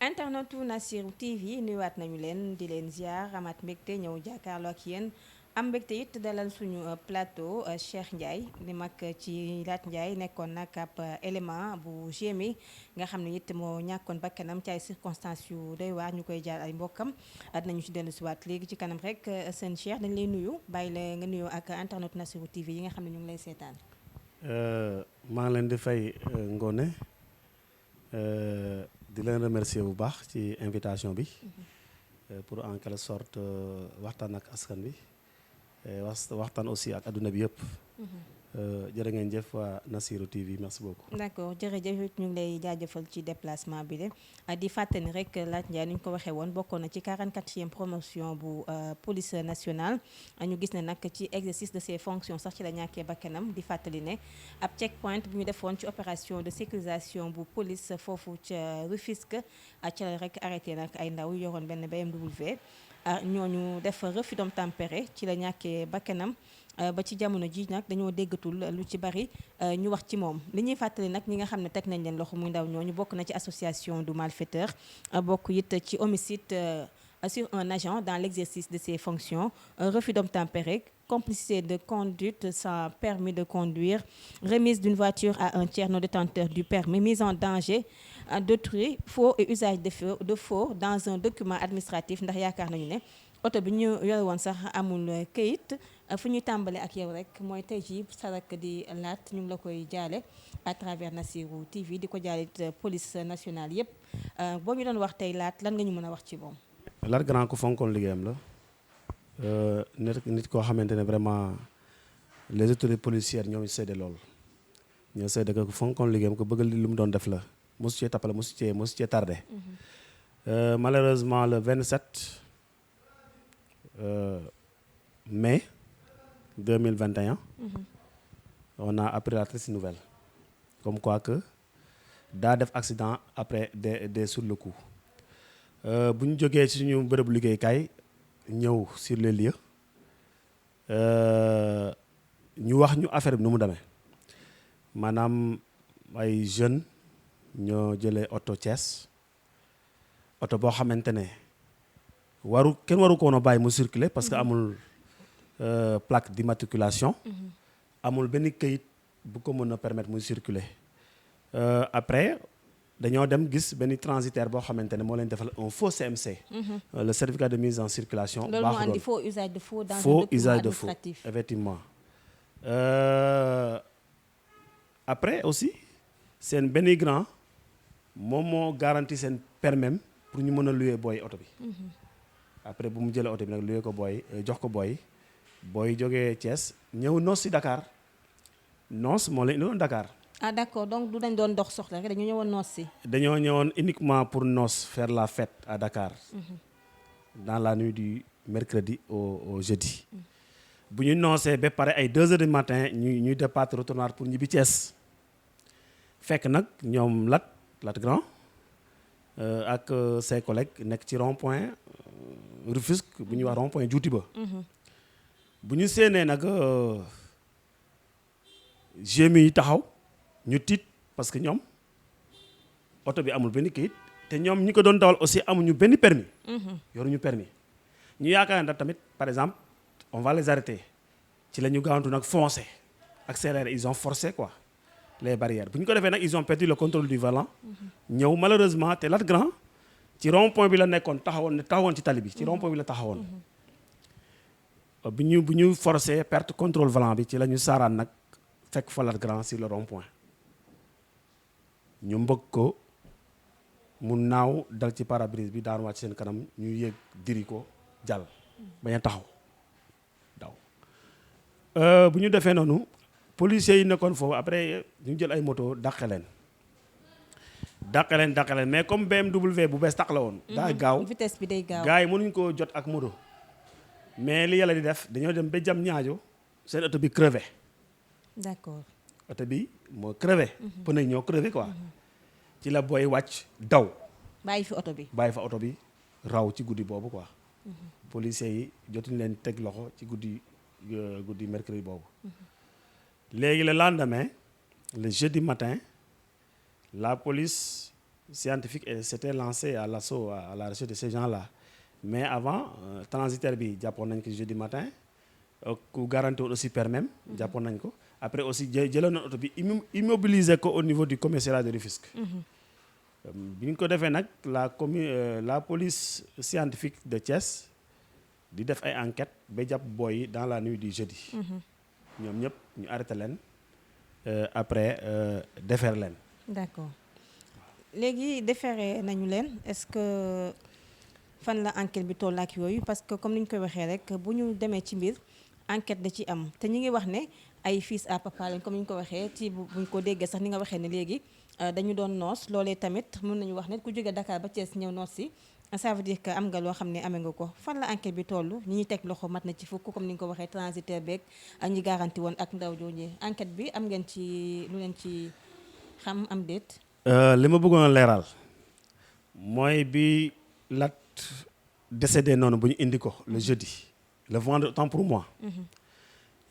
internetu Nassirou TV nuyuwaat nañu leen di leen ziar amaat mbégte ñëw jàkkaarloo ak yéen am mbégte it dalal suñu plateau Cheikh Ndiaye di mag ci Lat Ndiaye nekkoon nag ab élément bu GMI nga xam ne it moo ñàkkoon bakkanam ci ay circonstances yu doy waar ñu koy jaar ay mbokkam dinañu ci dellu siwaat léegi ci kanam rek seen Cheikh dañ lay nuyu bàyyi la nga nuyoo ak internetu Nassirou TV yi nga xam ne ñu ngi lay seetaan. maa ngi leen di fay Ngoné di leen remercier bu baax ci invitation bi pour en quelque sorte waxtaan ak askan bi waxtaan aussi ak adduna bi yëpp. jërë ngeen jëf waa Nassirou TV merci beaucoup. d'accord jërëjëf ñu ngi lay jaajëfal ci déplacement bi de di fàttali rek Lat Ndiaye ni ñu ko waxee woon bokkoon na ci 44e promotion bu police nationale ñu gis ne nag ci exercice de ses fonctions sax ci la ñàkkee bakkanam di fàttali ne ab checkpoint bu ñu defoon ci opération de sécurisation bu police foofu ca Rufisque ci la rek arrêté nag ay ndaw yoroon benn BMW ñooñu def refus d'obtempérer ci la ñàkkee bakkanam. ba ci jamono ji nag dañoo déggatul lu ci bari ñu wax ci moom li ñuy fàttali nag ñi nga xam ne teg nañ leen loxo muy ndaw ñooñu bokk na ci association du malfaiteur bokk it ci homicide sur un agent dans l'exercice de ses fonctions refus d'obtempérer complicité de conduite sans permis de conduire remise d'une voiture à un tiers non détenteur du permis mise en danger d'autrui faux et usage de faux dans un document administratif ndax yaakaar nañu ne oto bi ñu yore woon sax amul këyit fu ñuy tàmbale ak yow rek mooy tey jii sarak di Lat ñu ngi la koy jaale à travers Nassirou TV di ko jaale police nationale yépp boo ñu doon wax tey Lat lan nga ñu mën a wax ci moom. Lat grand ku fonkoon liggéeyam la nit koo xamante ne vraiment les autorités policières ñoo seede loolu ñoo seede ko ku fonkoon liggéeyam ko bëgg li mu doon def la mosu cee tappale mosu cee tardé. Malheureusement le 27 mai 2021 on a appris la triste nouvelle comme quoi que daa def accident après des sur le coup bu ñu jógee ci suñu bërëbu liggéeykaay ñëw sur les lieux ñu wax ñu affaire bi nu mu demee maanaam ay jeunes ñoo jëlee oto Thiès oto boo xamante ne kenn waru ko woon a bàyyi mu circuler parce que amul plaque d'immatriculation amul benn këyit bu ko mën a permettre muy circuler après dañoo dem gis benn transitaire boo xamante ne moo leen defal un faux CMC le certificat de mise en circulation loolu moo andi faux usage de faux dans un faux document usage de faux administratif. effectivement après aussi seen benn grand moom moo garanti seen permis pour ñu mën a louer booy oto bi après bu mu jëlee oto bi nag louer ko booy jox ko booy jógee Thiès ñëw noos si Dakar noos moo leen doon Dakar. ah d'accord donc du dañ doon dox soxla rek dañu ñëwoon noos si. dañoo ñëwoon uniquement pour noos faire la fête à Dakar. dans la nuit du mercredi au jeudi. bu ñu noosee ba pare ay 2 heures du matin ñuy départ retourner pour ñibbi Thiès fekk nag ñoom Lat grand ak ses collègues nekk ci rond point Rufisque bu ñuy wax rond point juuti ba. bu ñu séenee nag GMI yi taxaw ñu tiit parce que ñoom oto bi amul benn kayit te ñoom ñi ko doon dawal aussi amuñu benn permis yoruñu permis ñu yaakaar ne tamit par exemple on va les arrêter ci la ñu gaawantu nag foncé accéléré ils ont forcé quoi les barrières bu ñu ko defee nag ils ont perdu le contrôle du volant ñëw malheureusement te Lat grand ci rond point bi la nekkoon taxawoon ci tali bi ci rond point bi la taxawoon bu ñu forcé perte contrôle volant bi ci la ñu saaraan nag fekk fa Lat grand sur le rond point ñu mbëgg ko mu naaw dal ci pare-brise bi daan wàcc seen kanam ñu yéeg diri ko jàll bañ a taxaw daw bu ñu defee noonu policiers yi nekkoon foofu après ñu jël ay moto dàqe leen mais comme BMW bu bees tax la woon daa gaaw vitesse bi day gaaw gars yi mënuñ koo jot ak moto mais li yàlla di def dañoo dem ba jam ñaajo seen oto bi crevé d'accord oto bi moo crevé pneu yi ñoo crevé quoi ci la booy wàcc daw bàyyi fa oto bi raw ci guddi boobu quoi policiers yi jotuñu leen teg loxo ci guddi mercredi boobu léegi le lendemain le jeudi matin la police scientifique s'était lancé à l'assaut à la recherche de ces gens-là mais avant transitaire bi jàppoon nañ ko jeudi matin ku garanti woon aussi permis jàppoon nañ ko après aussi jëloon na oto bi immobiliser ko au niveau du commissariat de Rufisque. bi ñu ko defee nag la police scientifique de Thiès di def ay enquêtes ba jàpp booy yi dans la nuit du jeudi. ñoom ñëpp ñu arrêté leen après défère leen. d'accord léegi déféré nañu leen est-ce que fan la enquête bi toll ak yooyu parce que comme ni ñu koy waxee rek bu ñu demee ci mbir enquête da ci am te ñu ngi wax ne ay fils à papa lañ comme ni ñu ko waxee ci bu ñu ko déggee sax ni nga waxee ne léegi dañu doon noos loolee tamit mën nañu wax ne ku jóge Dakar ba Thiès ñëw noos si ça veut dire que am nga loo xam ne amee nga ko fan la enquête bi toll ñi ñuy teg loxo mat na ci fukk comme ni nga ko waxee transitaire beeg ñi garanti woon ak ndaw jooju enquête bi am ngeen ci lu leen ci xam am déet. li ma bëggoon a leeral mooy bi Lat décédé noonu bu ñu indi ko le jeudi le vendredi autant pour moi.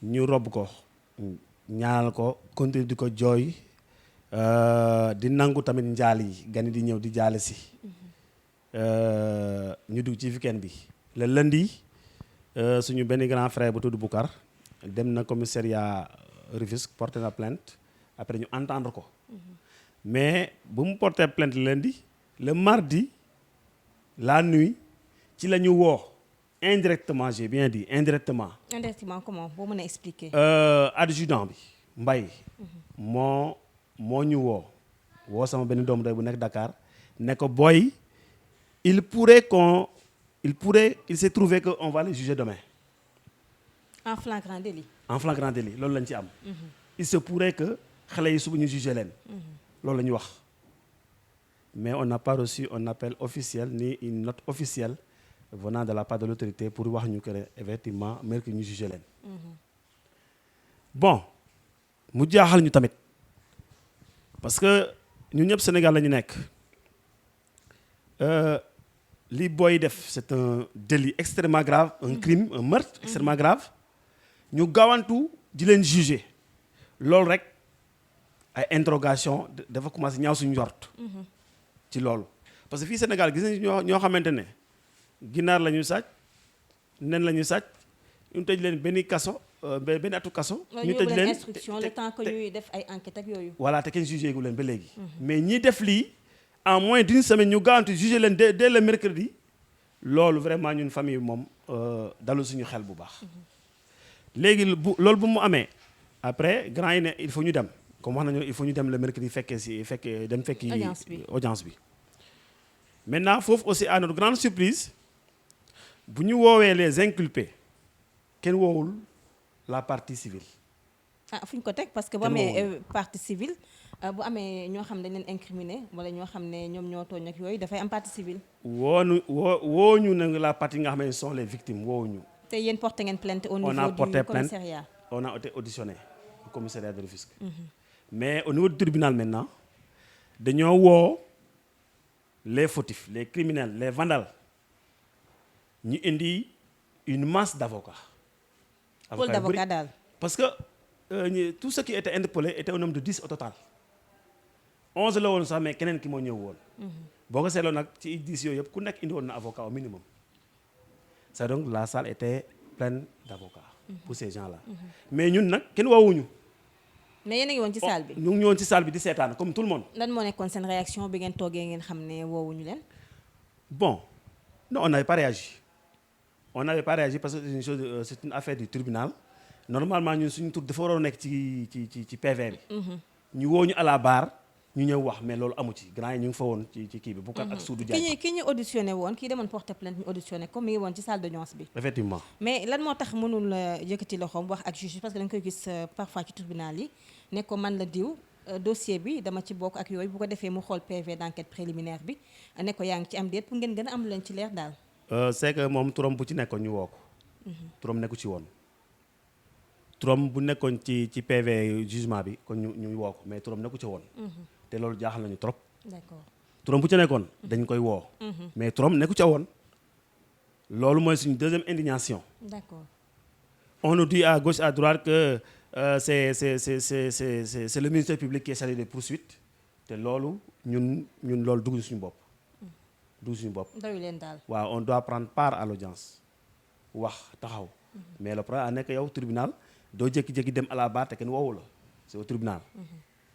ñu rob ko ñaanal ko continuer di ko jooy di nangu tamit njaal yi gan yi di ñëw di jaale si. ñu dugg ci weekend bi le lundi suñu benn grand frère bu tudd Boucar dem na commissariat Rufisque porté na plainte après ñu entendre ko. mais bu mu porté plainte lundi le mardi la nuit ci la ñu woo indirectement j'ai bien dit indirectement. indirectement comment boo mën a expliquer. adjudant bi Mbaye moo ñu woo sama benn doomu day bu nekk Dakar ne ko booy il s'est trouvé que on va les juger demain. en flagrant délit. en flagrant délit loolu lañ ci am. il se pourrait que xale yi suba ñu juger leen. loolu la ñu wax mais on n'a pas reçu un appel officiel ni une note officielle venant de la part de l'autorité pour wax ñu que ne effectivement mérite ñu juger leen. bon mu jaaxal ñu tamit parce que ñun ñëpp Sénégal la ñu nekk li booy def c'est un délit extrêmement grave un crime un meurtre extrêmement grave ñu gaawantu di leen juger loolu rek. ay interrogation dafa commencé ñaaw suñu njort ci loolu parce que fii Sénégal gis nañu ñoo xamante ne ginaar la ñu sàcc nen la ñu sàcc ñu tëj leen benn kaso benn atu kaso ñu tëj leen instruction le temps que ñuy def ay enquête ak yooyu voilà te kenn jugé gu leen ba léegi mais ñi def lii en moins d'une semaine ñu garanti jugé leen dès le mercredi loolu vraiment ñun famille moom dalu suñu xel bu baax léegi loolu bu mu amee après grand yi ne il faut ñu dem comme wax nañu il faut ñu dem le mercredi fekki audience bi maintenant foofu aussi à notre grande surprise bu ñu woowee les inculpés kenn woowul la partie civile. fu ñu ko teg parce que bu amee partie civile bu amee ñoo xam ne dañ leen incriminé wala ñoo xam ne ñoom ñoo tooñ ak yooyu dafay am partie civile. woo ñu ne la partie nga xam ne sont les victimes woowuñu. te yéen porté ngeen plainte au niveau du commissariat. on a été auditionné au commissariat de Rufisque. mais au niveau du tribunal maintenant dañoo woo les fautifs les criminels les vandales ñu indi une masse d'avocats. pôle d'avocats daal. parce que tout ce qui était interpellé était un nombre de 10 au total 11 la woon sax mais keneen ki moo ñëw woon. boo ko seetloo nag ci 10 yooyu yëpp ku nekk indi woon na avocat au minimum. c'est donc la salle était pleine d'avocats. pour ces gens-là. mais ñun nag kenn woowuñu. mais yéen a ngi woon ci salle bi. ñu ngi woon ci salle bi di seetaan comme tout le monde. lan moo nekkoon seen réaction bi ngeen toogee ngeen xam ne woowuñu leen. bon non on n'avait pas réagi parce que c'est une affaire du tribunal normalement ñun suñu tur dafa waroon nekk ci PV bi. ñu woo ñu à la barre ñu ñëw wax mais loolu amu ci grand yi ñu ngi fa woon ci kii bi. Boucar ak Soudou Diagne. ki ñu auditionné woon kii demoon porter plainte ñu auditionné ko mi ngi woon ci salle d'audience bi. effectivement mais lan moo tax mënul yëkkati loxoom wax ak juge parce que dañ koy gis parfois ci tribunal yi ne ko man la diw dossier bi dama ci bokk ak yooyu bu ko defee mu xool PV d'enquête préliminaire bi ne ko yaa ngi ci am déet pour ngeen gën a am lu leen ci leer daal. c'est que moom turam bu ci nekkoon ñu woo ko. turam nekku ci woon. turam bu nekkoon ci PV jugement bi kon ñu woo ko mais turam nekku ci woon. te loolu jaaxal nañu trop. d'accord turam bu ci nekkoon dañ koy woo. mais turam nekku ca woon. loolu mooy suñu deuxième indignation. d'accord. on nous dit à gauche à droite que c'est le ministère public qui est chargé des poursuites te loolu ñun loolu dugg suñu bopp doyu leen daal. waaw on doit prendre part à l'audience wax taxaw mais le problème a nekk yow tribunal doo jékki-jékki dem à la barre te kenn woowu la c'est au tribunal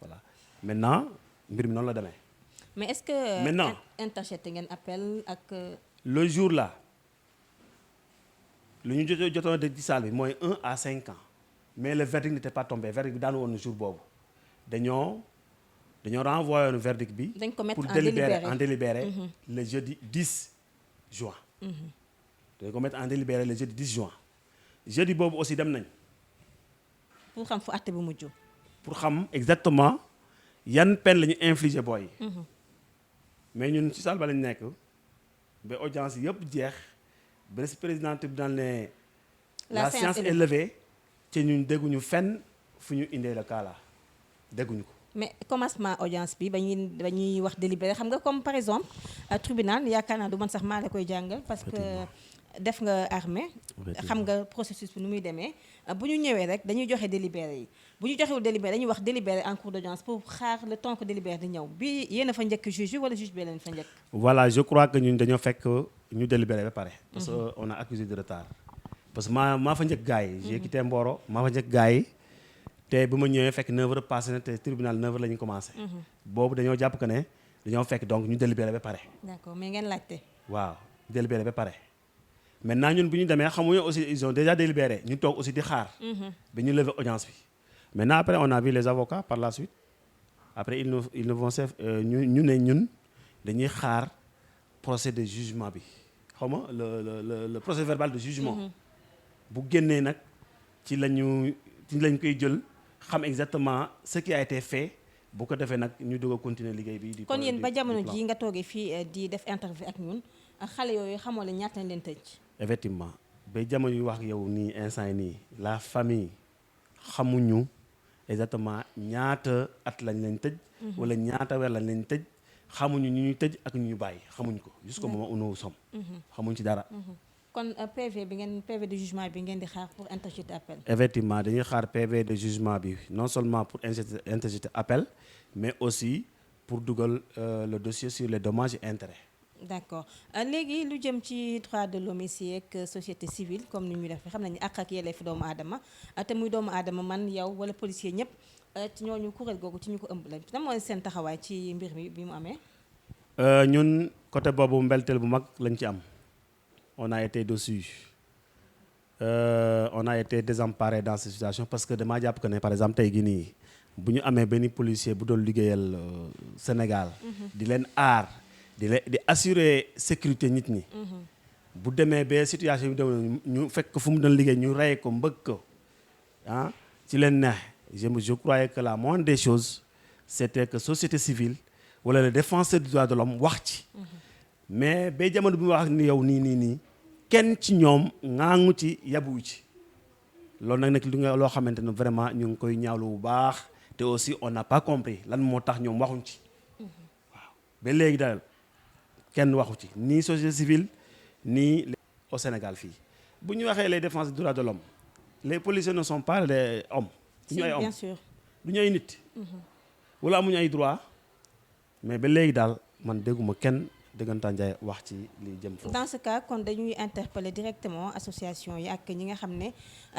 voilà maintenant mbir mi noonu la demee. mais est-ce que maintenant interjeté ngeen appel ak. le jour là lu ñu jotoon de ci salle bi mooy 1 à 5 ans mais le verdict n'était pas tombé verdict bi daanu woon jour boobu dañoo renvoyé woon verdict bi. dañ ko mettre pour en délibéré le jeudi 10 juin. dañ ko mettre en délibéré le jeudi 10 juin. jeudi boobu aussi dem nañ. pour xam fu àtte bi mujj. pour xam exactement yan peine la ñu infligé booy yi. mais ñun ci salle ba lañ nekk ba audience yëpp jeex ba si président tribunal ne la séance est levée ci ñun dégguñu fenn fu ñu indee le cas là dégguñu ko. mais commencement audience bi ba ñuy wax délibéré xam nga comme par exemple tribunal yaakaar naa du man sax maa la koy jàngal parce que def nga armée xam nga processus bi nu muy demee bu ñu ñëwee rek dañuy joxe délibéré yi bu ñu joxewul délibéré dañuy wax délibéré en cours d'audience pour xaar le temps que délibéré di ñëw bi yéen a fa njëkk juge bi wala juge bi leen fa njëkk. voilà je crois que ñun dañoo fekk ñu délibéré ba pare. parce que on a accusé de retard. parce que maa fa njëkk gars yi. j'ai quitté Mboro maa fa njëkk gars yi. te bu ma ñëwee fekk 9h passé na te tribunal 9h la ñu commencé. boobu dañoo jàpp que ne dañoo fekk donc ñu délibéré ba pare. d'accord mais ngeen laajte. waaw délibéré ba pare. maintenant ñun bu ñu demee xamuñu aussi ils ont déjà délibéré ñu toog aussi di xaar. ba ñu lever audience bi. maintenant après on a vu les avocats par la suite après ils nous vont ñu ne ñun dañuy xaar procès de jugement bi xaw ma le procès verbal de jugement. bu génnee nag ci lañ koy jël. xam exactement ce qui a été fait bu ko defee nag ñu doog a continuer liggéey bi. kon yéen ba jamono ji nga toogee fii di def interview ak ñun xale yooyu xamoo la ñaata lañ leen tëj. effectivement ba jamono yu wax yow nii instant yi nii la famille xamuñu exactement ñaata at lañ leen tëj. wala ñaata weer lañ leen tëj xamuñu ñu ñuy tëj ak ñu ñu bàyyi xamuñ ko. jusqu'au moment où nous sommes. xamuñ ci dara. kon PV de jugement bi ngeen di xaar pour interjeter appel. effectivement dañuy xaar PV de jugement bi non seulement pour interjeter appel mais aussi pour dugal le dossier sur les dommages et intérêts. d'accord léegi lu jëm ci droit de l'homme ici ak société civile comme ni ñu def xam nañu àq ak yelleef doomu aadama te muy doomu aadama man yow wala policier ñëpp ci ñooñu kuréel googu ci ñu ko ëmb lañ lan mooy seen taxawaay ci mbir mi bi mu amee. ñun côté boobu mbelteel bu mag lañ ci am. On a été dessus on a été désemparé dans cette situation parce que damaa jàpp que ne par exemple tey jii nii bu ñu amee benn policier bu doon liggéeyal Sénégal. di leen aar di assurer sécurité nit ñi. bu demee ba situation bi dem ñu fekk fu mu doon liggéey ñu rey ko mbëgg ko ci leen neex je croyais que la moindre des choses c'était que société civile wala le défenseur des droits de l'homme wax ci. mais ba jamono bi mu wax ni yow nii kenn ci ñoom ŋaangu ci yabu ci loolu nag nekk li nga loo xamante ne vraiment ñu ngi koy ñaawlu bu baax te aussi on n'a pas compris lan moo tax ñoom waxuñ ci waaw ba léegi daal kenn waxu ci ni société civile ni au Sénégal fii bu ñu waxee les défenseurs des droits de l'homme les policiers ne sont pas des hommes. du ñu ay hommes bien sûr. du ñu ay nit. wala amuñu ay droits mais ba léegi daal man dégguma kenn. dëggantaan Ndiaye wax ci li jëm foofu. dans ce cas kon dañuy interpeller directement association yi ak ñi nga xam ne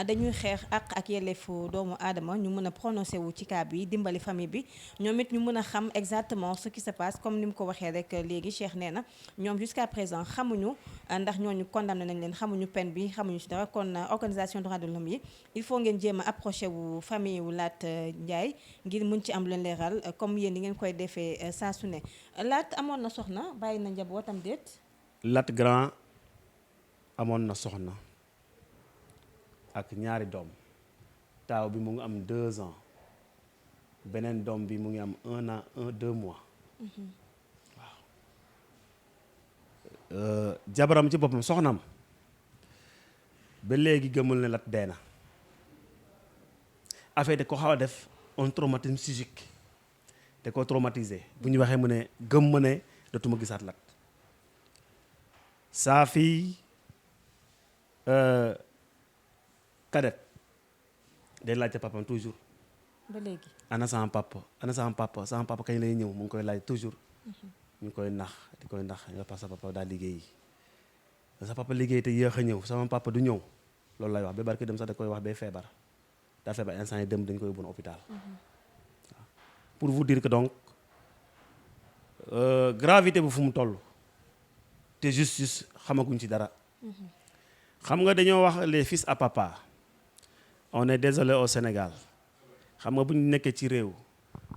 dañuy xeex ak yelleefu doomu aadama ñu mën a prononcé wu ci cas bi dimbali famille bi ñoom it ñu mën a xam exactement ce qui se passe comme ni mu ko waxee rek léegi Cheikh nee na ñoom jusqu'à présent xamuñu ndax ñooñu condamné nañ leen xamuñu peine bi xamuñu ci dara kon organisation droits de l'homme yi il faut ngeen jéem a approché wu famille wu Lat Ndiaye ngir mën ci am leen leeral comme yéen ni ngeen koy defee saa su ne Lat amoon na soxna bàyyi na njabootam déet. Lat Grand amoon na soxna ak ñaari doom taaw bi mu ngi am 2 ans beneen doom bi mu ngi am 1 an 2 mois waaw jabaram ci boppam soxnam ba léegi gëmul ne Lat dee na affaire de ko xaw a def un traumatisme psychique te ko traumatisé bu ñu waxee mu ne gëm ma ne dootuma gisaat Lat sa fille cadette day laajte papam toujours ba léegi ana sama papa kañ lay ñëw mu ngi koy laaj toujours. ñu koy nax di koy nax nga parce que sa papa daa liggéey sa papa liggéey te yéex a ñëw sama papa du ñëw loolu lay wax ba barki dem sax da koy wax ba feebar daa feebar instant yi dem dañ koy yóbbu hôpital. Pour vous dire que donc gravité bu fu mu toll te justice xamaguñ ci dara. xam nga dañoo wax les fils à papa on est désolé au Sénégal xam nga bu ñu nekkee ci réew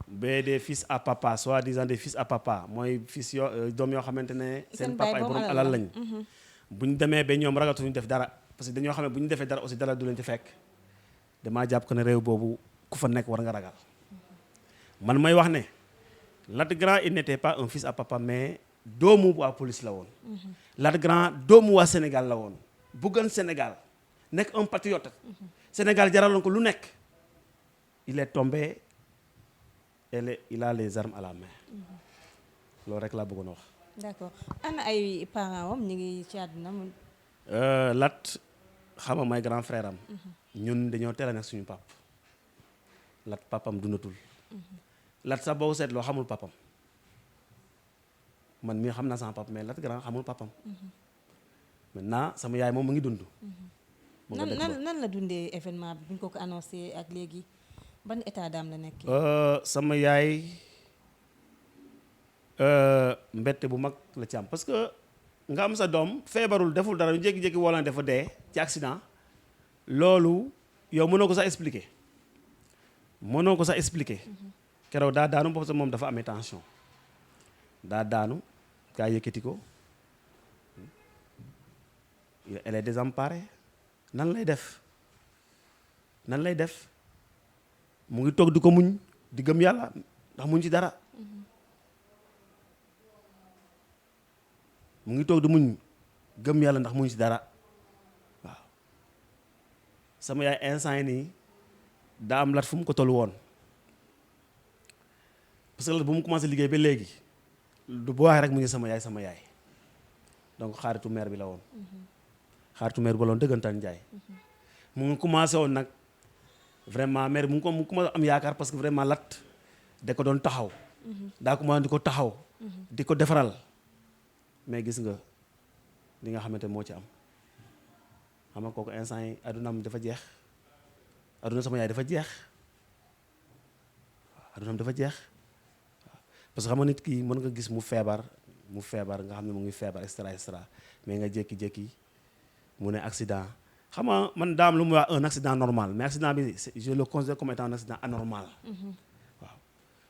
ba des fils à papa soi-disant des fils à papa mooy fils yoo doom yoo xamante ne seen papa ay borom alal lañ. bu ñu demee ba ñoom ragatuñu def dara parce que dañoo xam ne bu ñu defee dara aussi dara du leen ci fekk damaa jàpp ko ne réew boobu ku fa nekk war nga ragal. man may wax ne Lat Grand il n'était pas un fils à papa mais doomu waa police la woon. Lat Grand doomu waa Sénégal la woon bëggoon Sénégal nekk un patriote. Sénégal jaraloon ko lu nekk. Il est tombé il a les armes à la main. loolu rek laa bëggoon a wax. d'accord ana ay parents am ñu ngi ci àdduna. Lat xam nga may grand frère am. ñun dañoo teel a nekk suñu pap Lat papam dundatul. Lat sax boo seetloo xamul papam man mii xam naa sama pap mais Lat Grand xamul papam. maintenant sama yaay moom mu ngi dund. nan la dundee événement bi bu ñu ko annoncé ak léegi ban état d'âme la nekk. sama yaay mbette bu mag la ci am parce que nga am sa doom feebarul deful dara ñu jékki-jékki wala dafa dee ci accident loolu yow mënoo ko sax expliquer keroog daa daanu parce que moom dafa amee tension daa daanu gaa yëkkati ko elle est désemparée nan lay def mu ngi toog di ko muñ di gëm yàlla ndax muñ ci dara mu ngi toog di muñ gëm yàlla ndax muñ ci dara waaw sama yaay instant yi nii daa am Lat fu mu ko toll woon parce que Lat bu mu commencé liggéey ba léegi du boo waxee rek mu ngi sama yaay donc xaaritu mère bi la woon xaaritu mère bi la woon dëggantaan njaay mu ngi commencé woon nag vraiment mère mu ngi commencé am yaakaar parce que vraiment Lat da ko doon taxaw daa commencé di ko taxaw di ko defaral mais gis nga li nga xamante moo ci am xam nga kooku instant yi adunam dafa jeex aduna sama yaay dafa jeex adunam dafa jeex parce que xam nga nit ki mën nga gis mu feebar nga xam ne mu ngi feebar extra mais nga jékki-jékki mu ne accident xam nga man daam lu muy wax un accident normal mais accident bi je le considère comme étant un accident anormal. waaw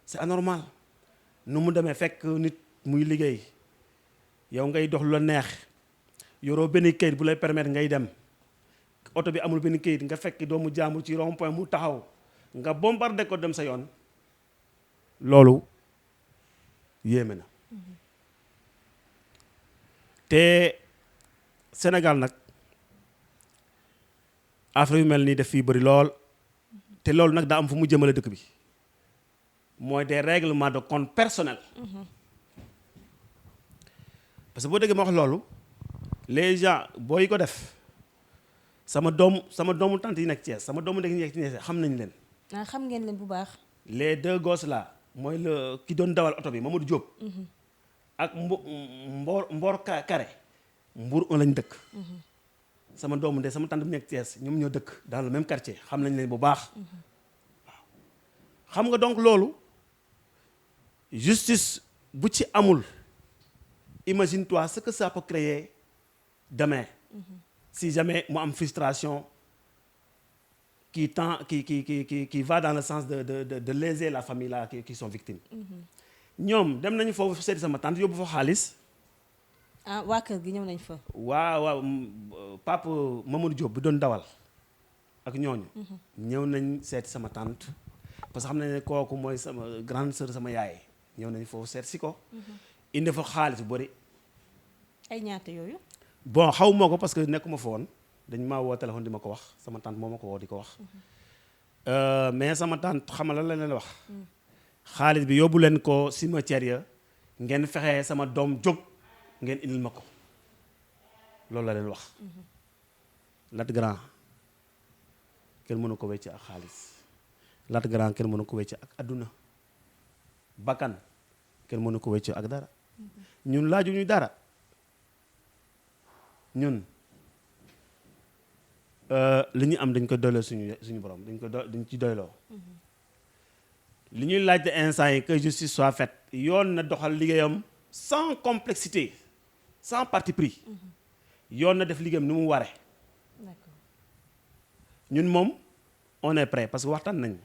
c'est anormal nu mu demee fekk nit muy liggéey yow ngay dox lu la neex yoroo benn kayit bu lay permettre ngay dem oto bi amul benn kayit nga fekk doomu jàmbur ci rond point mu taxaw nga bombardé ko dem sa yoon loolu yéeme na te Sénégal nag affaire yu mel nii def fii bëri lool te loolu nag daa am fu mu jëmale dëkk bi mooy des règlements de compte personnel parce que boo déggee ma wax loolu les gens booy ko def sama doomu tante yi nekk Thiès sama doomu ndek yi nekk Thiès xam nañ leen. xam ngeen leen bu baax. les deux gosses là mooy le ki doon dawal oto bi Mamadou Diop. ak Mbor Kare Mbour lañ dëkk. sama doomu ndey sama tante bi nekk Thiès ñoom ñoo dëkk dans le même quartier xam nañ leen bu baax. waaw xam nga donc loolu justice bu ci amul imagine-toi ce que ça peut créer demain. si jamais mu am frustration qui va dans le sens de léser la famille là qui sont victimes. ñoom dem nañu foofu seeti sama tante yóbbu fa xaalis. waa kër gi ñëw nañ fa. waaw papa Mamadou Diop bi doon dawal ak ñooñu. ñëw nañ seeti sama tante parce que xam nañ ne kooku mooy sama grande sœur sama yaay ñëw nañ foofu seet si ko. indi fa xaalis bu bëri. ay ñaata yooyu. bon xaw moo ko parce que nekkuma fa woon dañ maa woo téléphone di ma ko wax sama tante moo ma ko woo di ko wax. mais sama tante xamal la leen wax. xaalis bi yóbbu leen ko cimetière ya ngeen fexe sama doom jóg ngeen indil ma ko loolu la leen wax. Lat Grand kenn mënu ko wecc ak xaalis Lat Grand kenn mënu ko wecc ak adduna bakkan kenn mënu ko wecc ak dara ñun laajuñu dara ñun li ñu am dañ ko doyloo suñu borom dañ ci doyloo li ñuy laajte instant yi que justice soit faite yoon na doxal liggéeyam sans complexité sans parti pris yoon na def liggéeyam ni mu waree ñun moom on est prêt parce que waxtaan nañ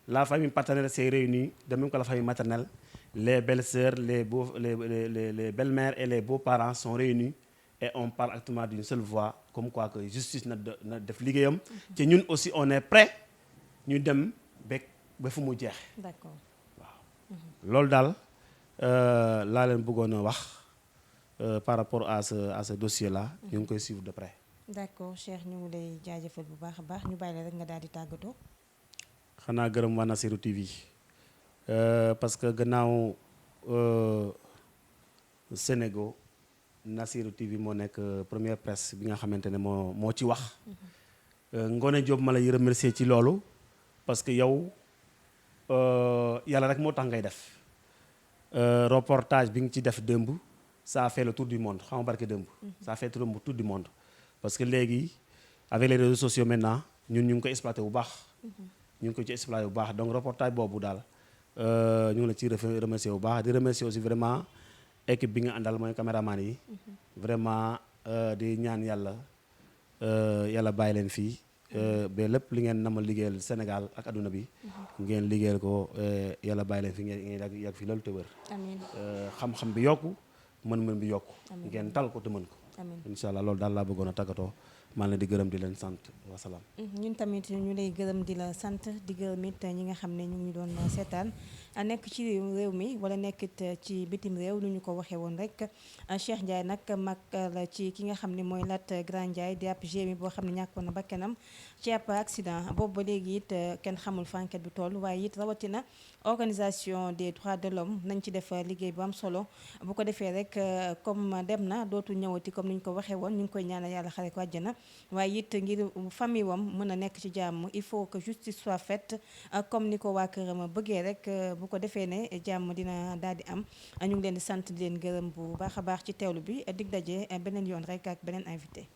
la famille paternelle s'est réunie de même que la famille maternelle les belles-sœurs les belles-mères et les beaux-parents sont réunis et on parle actuellement d'une seule voix comme quoi que justice na def liggéeyam te ñun aussi on est prêt ñu dem ba fu mu jeex. D'accord. waaw loolu daal laa leen bëggoon a wax par rapport à ce dossier là ñu ngi koy suivre de près. D'accord Cheikh ñu ngi lay jaajëfal bu baax a baax ñu bàyyi la rek nga daal di tàggatoo. xanaa gërëm waa Nassirou TV parce que gannaaw Sénégal Nassirou TV moo nekk première presse bi nga xamante ne moo ci wax. Ngoné Diop ma lay remercier ci loolu parce que yow yàlla rek moo tax ngay def reportage bi nga ci def démb ça a fait le tour du monde xam nga barke démb. ça a fait le tour du monde parce que léegi avec les réseaux sociaux maintenant ñun ñu ngi koy exploité bu baax. ñu ngi ko ci exploité bu baax donc reportage boobu daal ñu ngi la ci remercier bu baax di remercier aussi vraiment équipe bi nga àndal mooy caméraman yi. vraiment di ñaan yàlla bàyyi leen fii. ba lépp li ngeen namal liggéeyal Sénégal ak adduna bi. ngeen liggéeyal ko yàlla bàyyi leen fi ngeen yàgg fi loolu te wër. amiin xam-xam bi yokku mën-mën bi yokku. amiin ngeen tal ko te mën ko. amiin incha allah loolu daal laa bëggoon a tàggatoo maa ngi leen di gërëm di leen sant wasalaam. ñun tamit ñu lay gërëm di la sant di gërëm it ñi nga xam ne ñu ngi doon seetaan nekk ci réew mi wala nekkit ci bitim réew lu ñu ko waxee woon rek Cheikh Ndiaye nag mag la ci ki nga xam ne mooy Lat Grand Ndiaye di ab GMI boo xam ne ñàkkoon na bakkanam ci ab accident boobu ba léegi it kenn xamul fa enquête bi toll waaye it rawatina organisation des droits de l'homme nañ ci def liggéey bu am solo bu ko defee rek comme dem na dootu ñëwati comme ni ñu ko waxee woon ñu ngi koy ñaanal yàlla xare ko àjjana waaye it ngir famille wam mën a nekk ci jàmm il faut que justice soit faite comme ni ko waa këram bëggee rek bu ko defee ne jàmm dina daal di am ñu ngi leen di sant di leen gërëm bu baax a baax ci teewlu bi dig daje beneen yoon rek ak beneen invité.